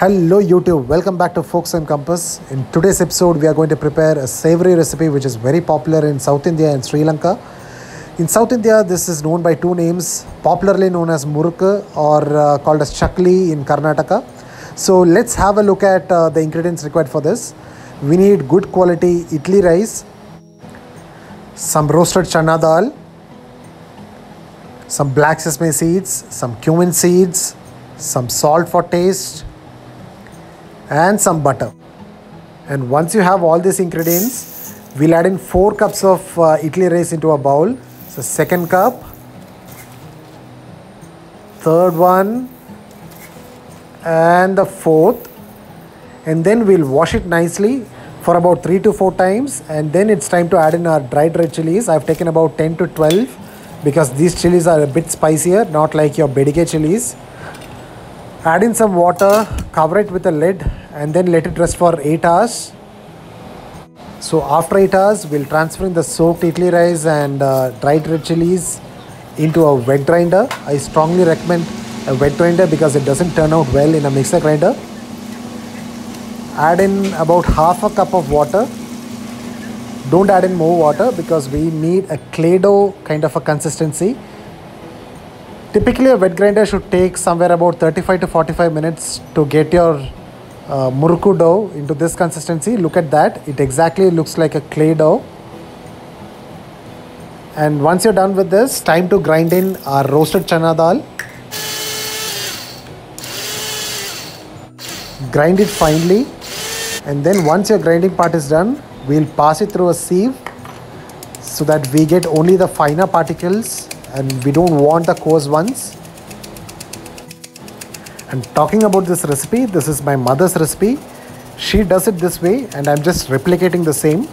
Hello YouTube, welcome back to Focus and Compass. In today's episode, we are going to prepare a savory recipe which is very popular in South India and Sri Lanka. In South India, this is known by two names, popularly known as murukku or called as chakli in Karnataka. So let's have a look at the ingredients required for this. We need good quality idli rice, some roasted chana dal, some black sesame seeds, some cumin seeds, some salt for taste, and some butter. And once you have all these ingredients, we'll add in 4 cups of idli rice into a bowl. So second cup, third one, and the fourth. And then we'll wash it nicely for about 3 to 4 times. And then it's time to add in our dried red chilies. I've taken about 10 to 12 because these chilies are a bit spicier, not like your Bedige chilies. Add in some water, cover it with a lid, and then let it rest for 8 hours. So after 8 hours, we'll transfer in the soaked idli rice and dried red chilies into a wet grinder. I strongly recommend a wet grinder because it doesn't turn out well in a mixer grinder. Add in about half a cup of water. Don't add in more water because we need a clay dough kind of a consistency. Typically, a wet grinder should take somewhere about 35 to 45 minutes to get your murukku dough into this consistency. Look at that. It exactly looks like a clay dough. And once you're done with this, time to grind in our roasted chana dal. Grind it finely. And then once your grinding part is done, we'll pass it through a sieve so that we get only the finer particles and we don't want the coarse ones. And talking about this recipe, this is my mother's recipe. She does it this way and I'm just replicating the same.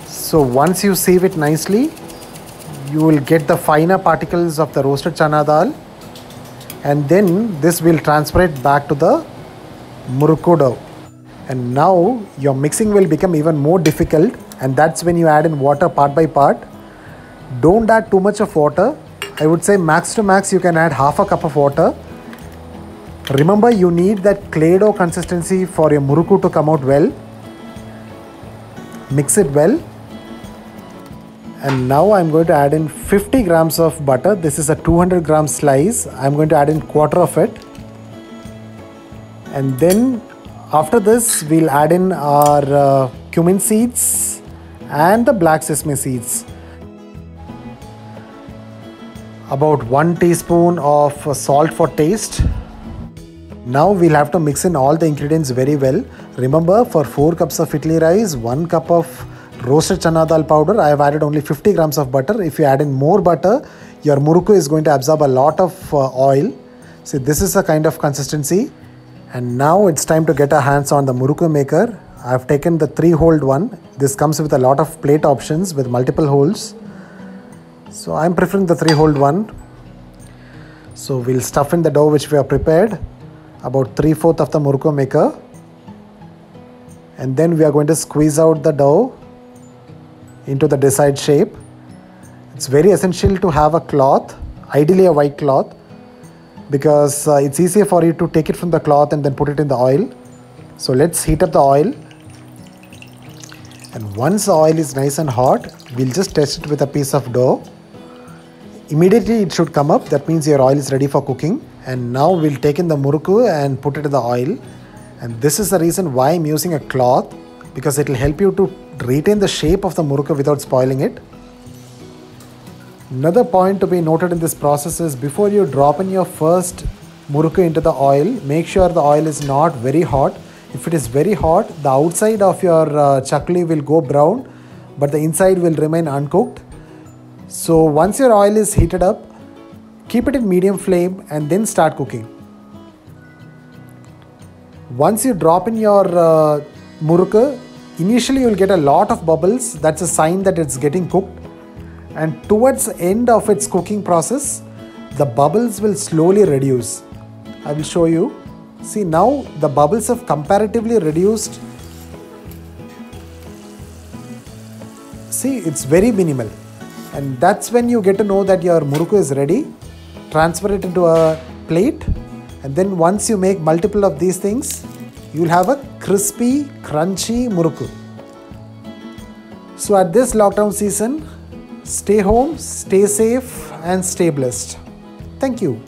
So once you sieve it nicely, you will get the finer particles of the roasted chana dal, and then this will transfer it back to the murukku dough. And now your mixing will become even more difficult, and that's when you add in water part by part. Don't add too much of water. I would say max to max you can add half a cup of water. Remember, you need that clay dough consistency for your murukku to come out well. Mix it well. And now I'm going to add in 50 grams of butter. This is a 200 gram slice. I'm going to add in quarter of it. And then after this, we'll add in our cumin seeds and the black sesame seeds. About 1 teaspoon of salt for taste. Now we'll have to mix in all the ingredients very well. Remember, for 4 cups of idli rice, 1 cup of roasted chana dal powder, I have added only 50 grams of butter. If you add in more butter, your murukku is going to absorb a lot of oil. See, this is a kind of consistency. And now it's time to get our hands on the murukku maker. I've taken the 3-holed one. This comes with a lot of plate options with multiple holes. So I'm preferring the 3-holed one. So we'll stuff in the dough which we have prepared, about 3/4 of the murukku maker. And then we are going to squeeze out the dough into the desired shape. It's very essential to have a cloth, ideally a white cloth, because it's easier for you to take it from the cloth and then put it in the oil. So let's heat up the oil. And once the oil is nice and hot, we'll just test it with a piece of dough. Immediately it should come up. That means your oil is ready for cooking. And now we'll take in the murukku and put it in the oil. And this is the reason why I'm using a cloth, because it will help you to retain the shape of the murukku without spoiling it. Another point to be noted in this process is before you drop in your first murukku into the oil, make sure the oil is not very hot. If it is very hot, the outside of your chakli will go brown, but the inside will remain uncooked. So once your oil is heated up, keep it in medium flame and then start cooking. Once you drop in your murukku, initially you will get a lot of bubbles. That's a sign that it's getting cooked. And towards the end of its cooking process, the bubbles will slowly reduce. I will show you. See, now the bubbles have comparatively reduced. See, it's very minimal. And that's when you get to know that your murukku is ready. Transfer it into a plate And then once you make multiple of these things, you'll have a crispy, crunchy murukku. So at this lockdown season, stay home, stay safe and stay blessed. Thank you.